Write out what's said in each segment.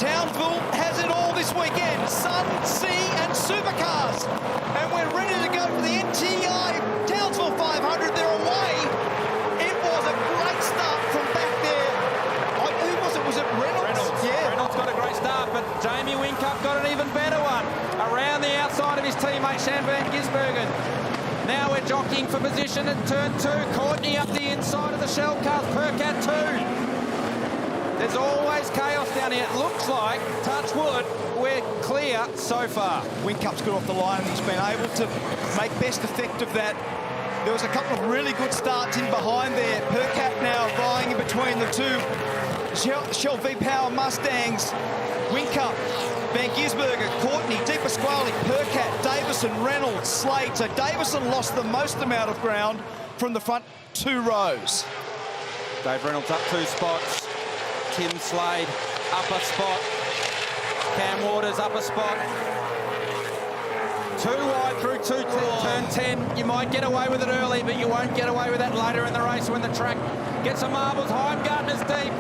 Townsville has it all this weekend. Sun, sea and supercars. And we're ready to go for the NTI Townsville 500. They're away. It was a great start from back there. Who was it? Was it Reynolds? Yeah. Reynolds got a great start, but Jamie Whincup got an even better one. Around the outside of his teammate, Shan van Gisbergen. Now we're jockeying for position at turn 2. Courtney up the inside of the shell cars. Percat 2. There's always chaos down here. It looks like, touch wood, we're clear so far. Whincup's got off the line and he's been able to make best effect of that. There was a couple of really good starts in behind there. Percat now vying in between the two Shell V-Power Mustangs. Whincup, Van Gisbergen, Courtney, Di Pasquale, Percat, Davison, Reynolds, Slade. So Davison lost the most amount of ground from the front 2 rows. Dave Reynolds up 2 spots. Tim Slade up a spot. Cam Waters up a spot. 2 wide through turn 10. You might get away with it early, but you won't get away with that later in the race when the track gets some marbles. Heimgartner's deep.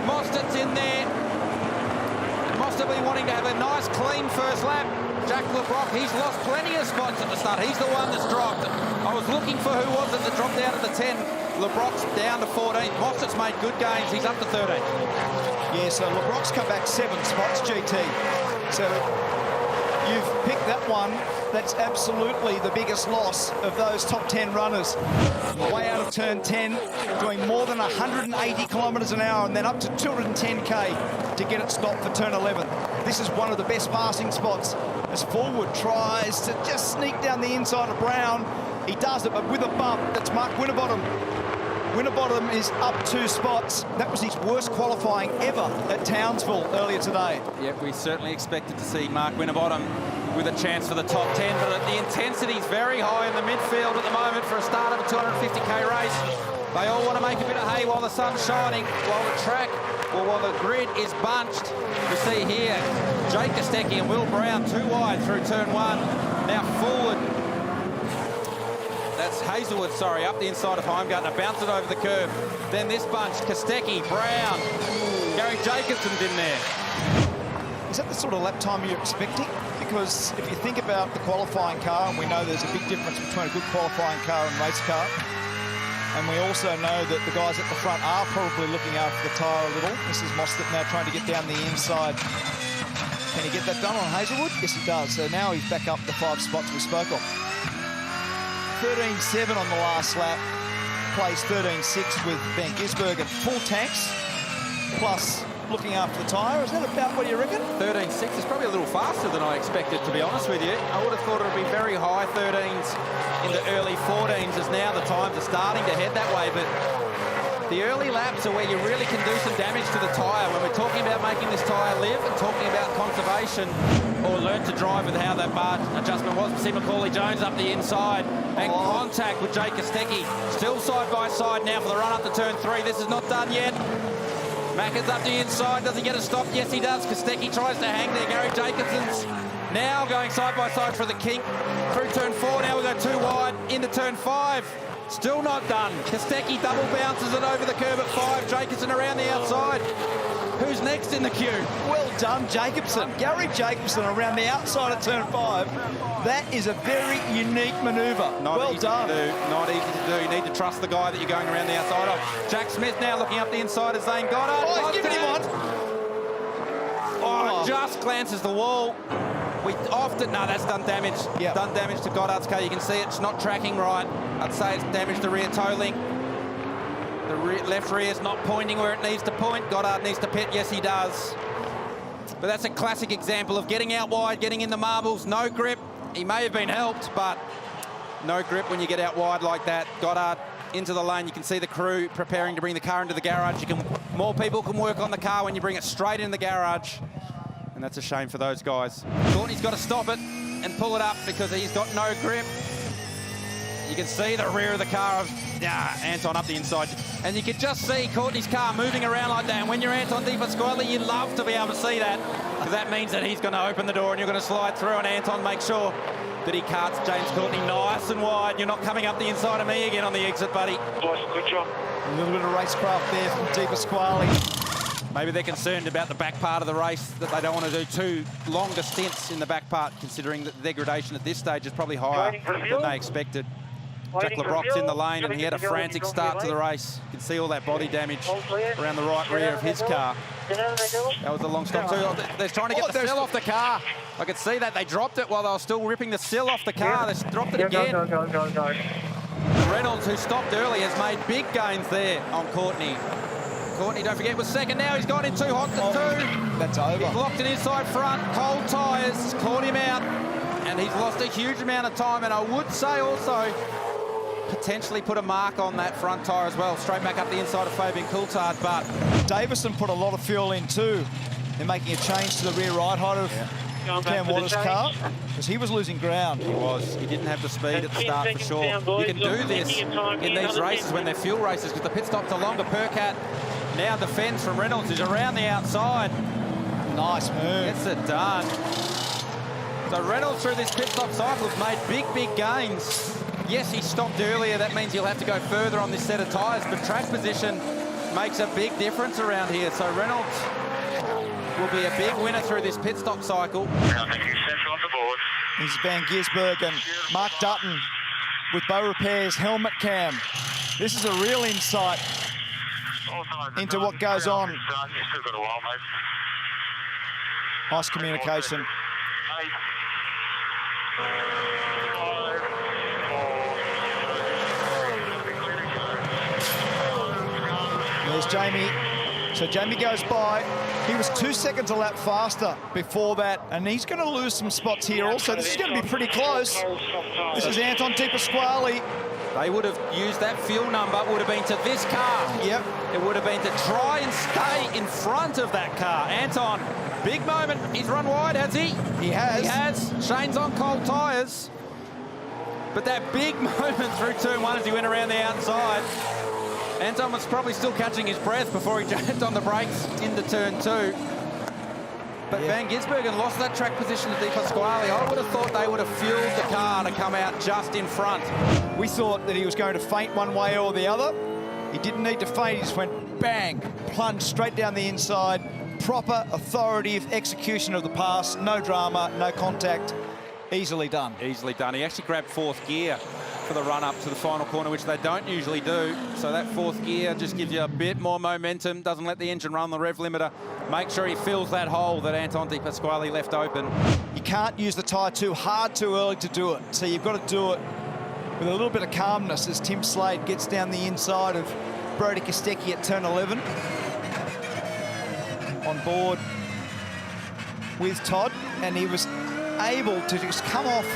Mostert's in there. Mostert be wanting to have a nice, clean first lap. Jack LeBrock, he's lost plenty of spots at the start. He's the one that's dropped. I was looking for who was it that dropped out of the 10. LeBrock's down to 14. Mostert's made good gains. He's up to 13. Yeah, so LeBrock's come back 7 spots, GT. So you've picked that one. That's absolutely the biggest loss of those top 10 runners. Way out of turn 10, doing more than 180 kilometres an hour and then up to 210k to get it stopped for turn 11. This is one of the best passing spots as Forward tries to just sneak down the inside of Brown. He does it, but with a bump. That's Mark Winterbottom. Winterbottom is up 2 spots. That was his worst qualifying ever at Townsville earlier today. Yeah, we certainly expected to see Mark Winterbottom with a chance for the top 10, but the intensity is very high in the midfield at the moment for a start of a 250k race. They all want to make a bit of hay while the sun's shining, while the track, or while the grid is bunched. You see here, Jake Kostecki and Will Brown 2 wide through turn 1. Now forward. That's Hazelwood, sorry, up the inside of Heimgartner, bounce it over the curve. Then this bunch, Kostecki, Brown, Gary Jacobson's in there. Is that the sort of lap time you're expecting? Because if you think about the qualifying car, and we know there's a big difference between a good qualifying car and race car, and we also know that the guys at the front are probably looking after the tyre a little. This is Mostert now trying to get down the inside. Can he get that done on Hazelwood? Yes, he does. So now he's back up the 5 spots we spoke of. 13.7 on the last lap, place 13.6 with Van Gisbergen. Full tanks, plus looking after the tyre. Is that about what you reckon? 13.6 is probably a little faster than I expected, to be honest with you. I would have thought it would be very high 13s in the early 14s, as now the times are starting to head that way, but the early laps are where you really can do some damage to the tyre. When we're talking about making this tyre live and talking about conservation, or learn to drive with how that bar adjustment was. See Macaulay Jones up the inside and contact with Jake Kostecki. Still side by side now for the run up to turn 3. This is not done yet. Macca's up the inside. Does he get a stop? Yes, he does. Kostecki tries to hang there. Gary Jacobson's now going side by side for the kink. Through turn 4, now we go 2 wide into turn 5. Still not done. Kostecki double bounces it over the curb at 5. Jacobson around the outside. Who's next in the queue? Well done, Jacobson. Gary Jacobson around the outside at turn 5. That is a very unique manoeuvre. Well done. Not easy to do. You need to trust the guy that you're going around the outside of. Jack Smith now looking up the inside of Zane Goddard. Oh, he's giving him one. Oh, just glances the wall. We often, no, that's done damage. Yep. Done damage to Goddard's car. You can see it's not tracking right. I'd say it's damaged the rear toe link. The left rear is not pointing where it needs to point. Goddard needs to pit. Yes, he does. But that's a classic example of getting out wide, getting in the marbles, no grip. He may have been helped, but no grip when you get out wide like that. Goddard into the lane. You can see the crew preparing to bring the car into the garage. More people can work on the car when you bring it straight in the garage. And that's a shame for those guys. Courtney's got to stop it and pull it up because he's got no grip. You can see the rear of the car of Anton up the inside. And you can just see Courtney's car moving around like that. And when you're Anton Di Pasquale, you love to be able to see that, because that means that he's going to open the door and you're going to slide through, and Anton makes sure that he carts James Courtney nice and wide. You're not coming up the inside of me again on the exit, buddy. Good job. A little bit of racecraft there from Di Pasquale. Maybe they're concerned about the back part of the race, that they don't want to do too longer stints in the back part, considering that the degradation at this stage is probably higher than they expected. Jack LeBrock's in the lane, and he had a frantic start to the race. You can see all that body damage around the right rear of his car. That was a long stop too. They're trying to get the sill off the car. I could see that they dropped it while they were still ripping the sill off the car. They dropped it again. Reynolds, who stopped early, has made big gains there on Courtney. Courtney, don't forget, was second now. He's gone in too hot to two. That's over. He's locked it inside front. Cold tyres caught him out, and he's lost a huge amount of time. And I would say also potentially put a mark on that front tyre as well. Straight back up the inside of Fabian Coulthard, but Davison put a lot of fuel in too. They're making a change to the rear right height of Cam Waters' car, because he was losing ground. He was. He didn't have the speed at the start for sure. You can do this in these races when they're fuel races, because the pit stops are longer. Percat now defends from Reynolds, who's around the outside. Nice move. Gets it done. So Reynolds through this pit stop cycle has made big gains. Yes, he stopped earlier. That means he'll have to go further on this set of tyres, but track position makes a big difference around here. So Reynolds will be a big winner through this pit stop cycle. Here's Van Gisberg and Mark Dutton with Bow Repair's helmet cam. This is a real insight into what goes on. Nice communication. There's Jamie. So Jamie goes by. He was 2 seconds a lap faster before that, and he's going to lose some spots here also. This is going to be pretty close. This is Anton De Pasquale. They would have used that fuel number, would have been to this car. Yep. It would have been to try and stay in front of that car. Anton, big moment. He's run wide, has he? He has. He has. Shane's on cold tyres. But that big moment through turn one as he went around the outside. Anton was probably still catching his breath before he jumped on the brakes into turn two. But Van Gisbergen lost that track position to De Pasquale. I would have thought they would have fueled the car to come out just in front. We thought that he was going to feint one way or the other. He didn't need to feint. He just went bang, plunged straight down the inside. Proper, authoritative execution of the pass. No drama, no contact. Easily done. Easily done. He actually grabbed fourth gear for the run up to the final corner, which they don't usually do. So that fourth gear just gives you a bit more momentum, doesn't let the engine run the rev limiter. Make sure he fills that hole that Anton De Pasquale left open. You can't use the tyre too hard too early to do it. So you've got to do it with a little bit of calmness as Tim Slade gets down the inside of Brody Kostecki at turn 11. On board with Todd, and he was able to just come off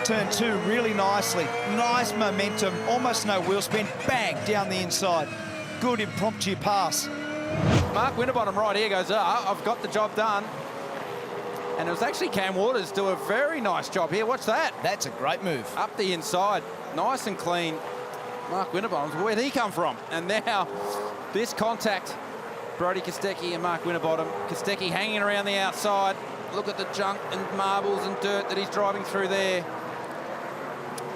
turn two really nicely. Nice momentum, almost no wheel spin, bang, down the inside. Good impromptu pass. Mark Winterbottom right here goes, I've got the job done. And it was actually Cam Waters do a very nice job here. Watch that. That's a great move. Up the inside, nice and clean. Mark Winterbottom, where'd he come from? And now this contact, Brody Kostecki and Mark Winterbottom. Kostecki hanging around the outside. Look at the junk and marbles and dirt that he's driving through there.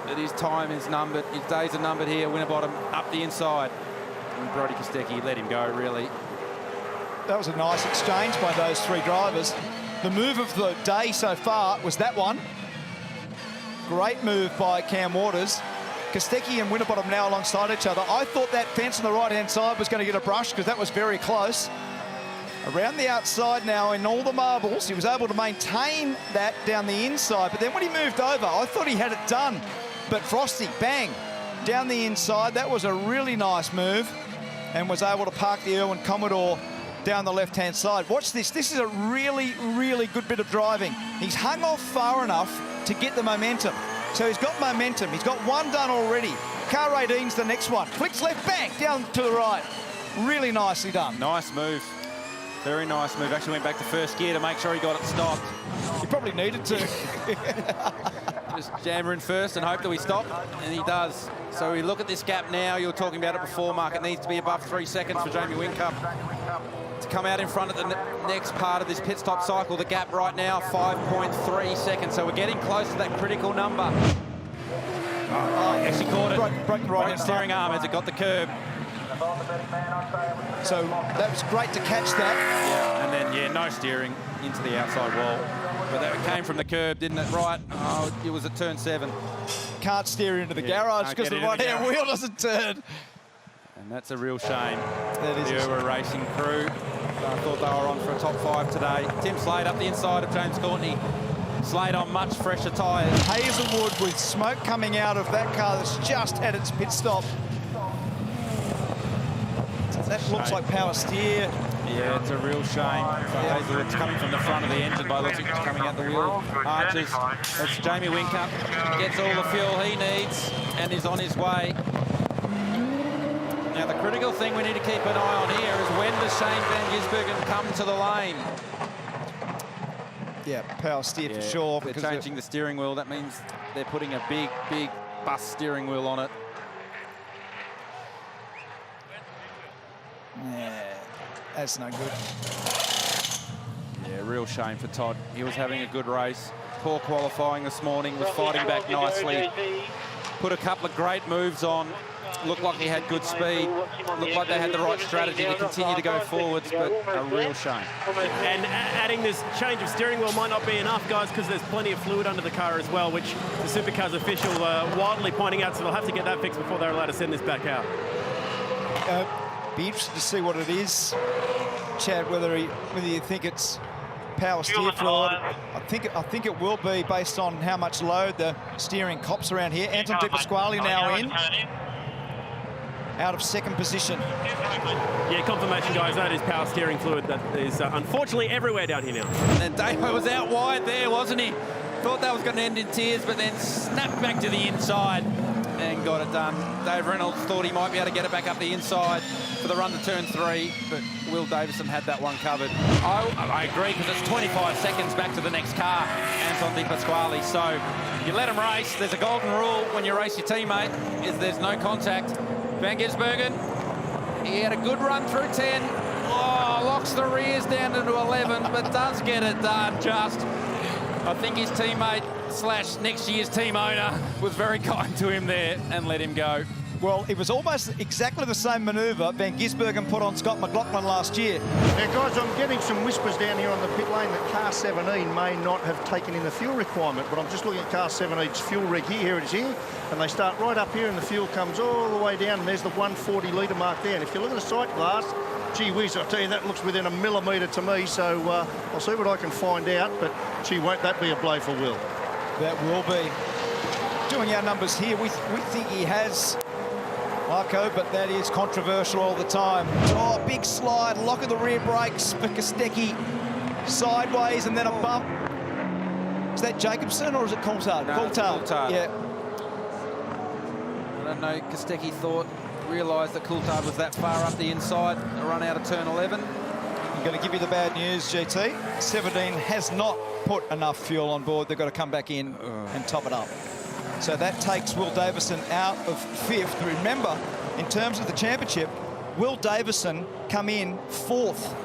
But his time is numbered, his days are numbered here. Winterbottom up the inside. And Brody Kostecki let him go, really. That was a nice exchange by those three drivers. The move of the day so far was that one. Great move by Cam Waters. Kostecki and Winterbottom now alongside each other. I thought that fence on the right-hand side was going to get a brush because that was very close. Around the outside now in all the marbles, he was able to maintain that down the inside. But then when he moved over, I thought he had it done. But Frosty, bang, down the inside. That was a really nice move and was able to park the Irwin Commodore down the left-hand side. Watch this. This is a really, really good bit of driving. He's hung off far enough to get the momentum. So he's got momentum. He's got one done already. Car 18's the next one. Flicks left, bang, down to the right. Really nicely done. Nice move. Very nice move. Actually went back to first gear to make sure he got it stopped. He probably needed to. Just jam her in first and hope that we stop, and he does. So we look at this gap now. You were talking about it before, Mark. It needs to be above 3 seconds for Jamie Whincup to come out in front of the next part of this pit stop cycle. The gap right now, 5.3 seconds. So we're getting close to that critical number. Oh, actually caught it. Broke the right steering arm as it got the curb. So that was great to catch that. Yeah, and then, yeah, no steering into the outside wall. But that came from the curb, didn't it? Right. Oh, it was at turn 7. Can't steer into the garage because the right-hand wheel doesn't turn. And that's a real shame. That is the Uber Racing crew. I thought they were on for a top 5 today. Tim Slade up the inside of James Courtney. Slade on much fresher tyres. Hazelwood with smoke coming out of that car that's just had its pit stop. That looks like power steer. Yeah, it's a real shame. So Hazelwood's coming from the front of the engine by looks like it's coming out the wheel. Arches. That's Jamie Wincup. Gets all the fuel he needs and is on his way. Now, the critical thing we need to keep an eye on here is when does Shane van Gisbergen come to the lane? Yeah, power steer for sure. They're changing the steering wheel. That means they're putting a big, big bus steering wheel on it. Yeah, that's no good. Yeah, real shame for Todd. He was having a good race. Poor qualifying this morning, was fighting back nicely. Put a couple of great moves on. Looked like he had good speed. Looked like they had the right strategy to continue to go forwards, but a real shame. And adding this change of steering wheel might not be enough, guys, because there's plenty of fluid under the car as well, which the Supercars official wildly pointing out, so they'll have to get that fixed before they're allowed to send this back out. Be interested to see what it is, Chad. Whether you think it's power steer fluid. I think it will be based on how much load the steering cops around here. Anton De Pasquale now in, out of second position. Yeah, confirmation, guys. That is power steering fluid that is unfortunately everywhere down here now. And Davo was out wide there, wasn't he? Thought that was going to end in tears, but then snapped back to the inside and got it done. Dave Reynolds thought he might be able to get it back up the inside for the run to turn 3, but Will Davison had that one covered. I agree, because it's 25 seconds back to the next car, Anton De Pasquale. So you let him race. There's a golden rule when you race your teammate, is there's no contact. Van Gisbergen, he had a good run through 10. Oh, locks the rears down into 11, but does get it done just. I think his teammate / next year's team owner was very kind to him there and let him go. Well, it was almost exactly the same manoeuvre Van Gisbergen put on Scott McLaughlin last year. Now, guys, I'm getting some whispers down here on the pit lane that car 17 may not have taken in the fuel requirement, but I'm just looking at car 17's fuel rig here. Here it is here, and they start right up here, and the fuel comes all the way down, and there's the 140 litre mark there. And if you look at the sight glass, gee whiz, I'll tell you, that looks within a millimetre to me, so I'll see what I can find out, but gee, won't that be a blow for Will? That will be. Doing our numbers here, we think he has Marco, but that is controversial all the time. Oh, big slide, lock of the rear brakes for Kostecki, sideways, and then a bump. Is that Jacobson or is it Coulthard? No, Coulthard. Yeah. I don't know, Kostecki realised that Coulthard was that far up the inside, a run out of turn 11. I'm going to give you the bad news, GT. 17 has not put enough fuel on board. They've got to come back in and top it up. So that takes Will Davison out of 5th. Remember, in terms of the championship, Will Davison come in 4th,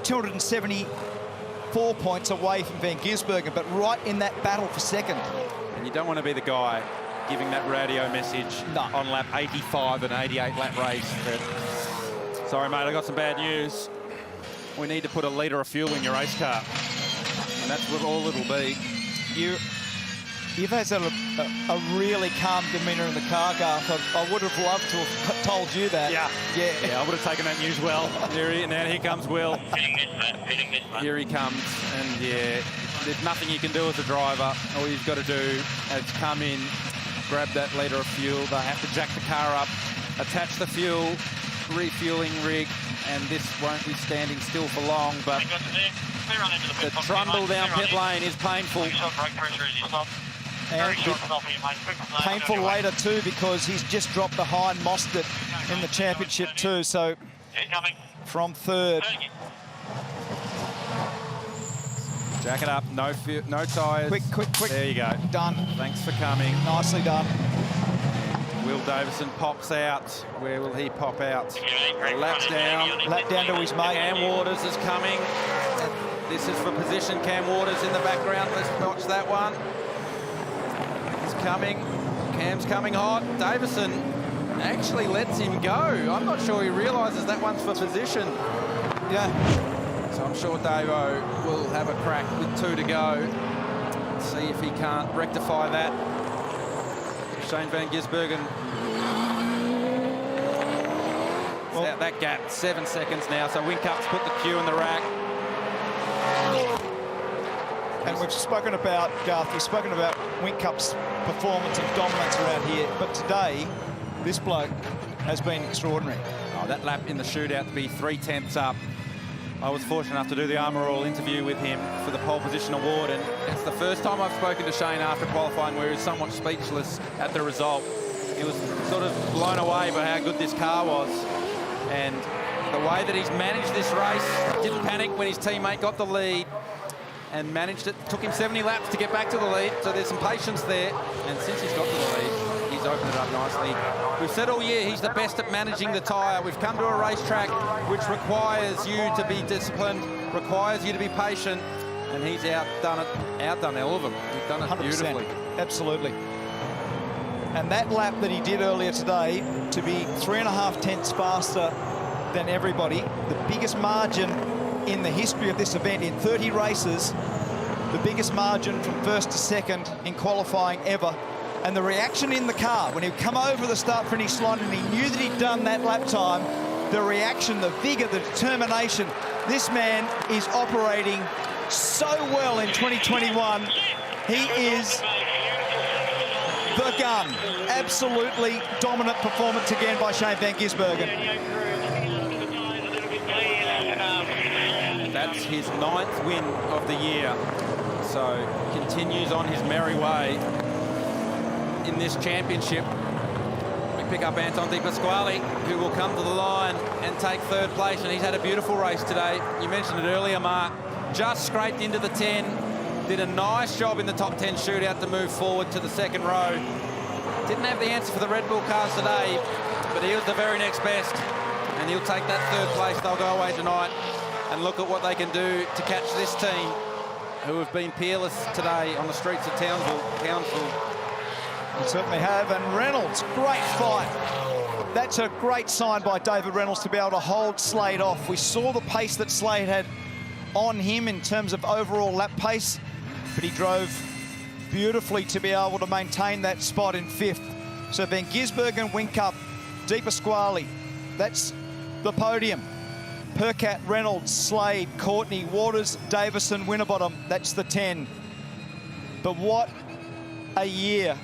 274 points away from Van Gisbergen, but right in that battle for 2nd. And you don't want to be the guy giving that radio message on lap 85 and 88 lap race. But, sorry, mate, I got some bad news. We need to put a litre of fuel in your race car. And that's what all it'll be. You've had a really calm demeanour in the car, Garth. I would have loved to have told you that. Yeah, I would have taken that news well. Here comes Will. Here he comes, and yeah, there's nothing you can do as a driver. All you've got to do is come in, grab that litre of fuel. They have to jack the car up, attach the fuel, refueling rig, and this won't be standing still for long, but the trundle down pit lane is painful. And painful later too, because he's just dropped behind Mostert in the championship too. So from 3rd. Jack it up, no tyres. Quick. There you go. Done. Thanks for coming. Nicely done. Will Davison pops out. Where will he pop out? Lap down. Lap down to his mate. Cam Waters is coming. This is for position. Cam Waters in the background. Let's watch that one. He's coming. Cam's coming hot. Davison, actually lets him go. I'm not sure he realises that one's for position. Yeah. So I'm sure Davo will have a crack with 2 to go. See if he can't rectify that. Shane van Gisbergen. Well, out that gap, 7 seconds now. So Wincup's put the cue in the rack. And we've spoken about, Garth, we've spoken about Wincup's performance and dominance around here. But today, this bloke has been extraordinary. Oh, that lap in the shootout to be 3/10 up. I was fortunate enough to do the Armour All interview with him for the pole position award, and it's the first time I've spoken to Shane after qualifying where he was somewhat speechless at the result. He was sort of blown away by how good this car was, and the way that he's managed this race. Didn't panic when his teammate got the lead and managed it. Took him 70 laps to get back to the lead, so there's some patience there, and since he's got to the lead, he's opened it up nicely. We've said all year he's the best at managing the tyre. We've come to a racetrack which requires you to be disciplined, requires you to be patient, and he's outdone all of them. He's done it 100%. beautifully. Absolutely. And that lap that he did earlier today, to be 3.5 tenths faster than everybody, the biggest margin in the history of this event in 30 races, the biggest margin from first to second in qualifying ever. And the reaction in the car, when he'd come over the start-finish line and he knew that he'd done that lap time, the reaction, the vigour, the determination, this man is operating so well in 2021. He is the gun. Absolutely dominant performance again by Shane van Gisbergen. That's his 9th win of the year. So continues on his merry way in this championship. We pick up Anton De Pasquale, who will come to the line and take 3rd place, and he's had a beautiful race today. You mentioned it earlier, Mark. Just scraped into the 10, did a nice job in the top 10 shootout to move forward to the 2nd row. Didn't have the answer for the Red Bull cars today, but he was the very next best, and he'll take that 3rd place. They'll go away tonight and look at what they can do to catch this team, who have been peerless today on the streets of Townsville. They certainly have. And Reynolds, great fight. That's a great sign by David Reynolds to be able to hold Slade off. We saw the pace that Slade had on him in terms of overall lap pace, but he drove beautifully to be able to maintain that spot in 5th. So Van Gisbergen, Whincup, De Pasquale, that's the podium. Percat, Reynolds, Slade, Courtney, Waters, Davison, Winterbottom, that's the 10. But what a year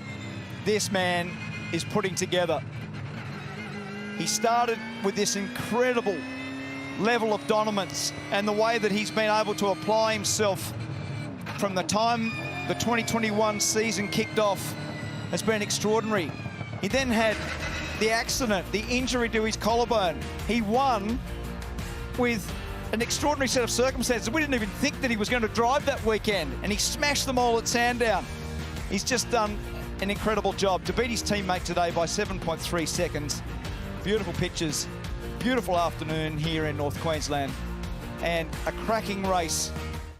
this man is putting together. He started with this incredible level of dominance, and the way that he's been able to apply himself from the time the 2021 season kicked off has been extraordinary. He then had the accident, the injury to his collarbone. He won with an extraordinary set of circumstances. We didn't even think that he was going to drive that weekend, and he smashed them all at Sandown. He's just done an incredible job to beat his teammate today by 7.3 seconds. Beautiful pictures, beautiful afternoon here in North Queensland, and a cracking race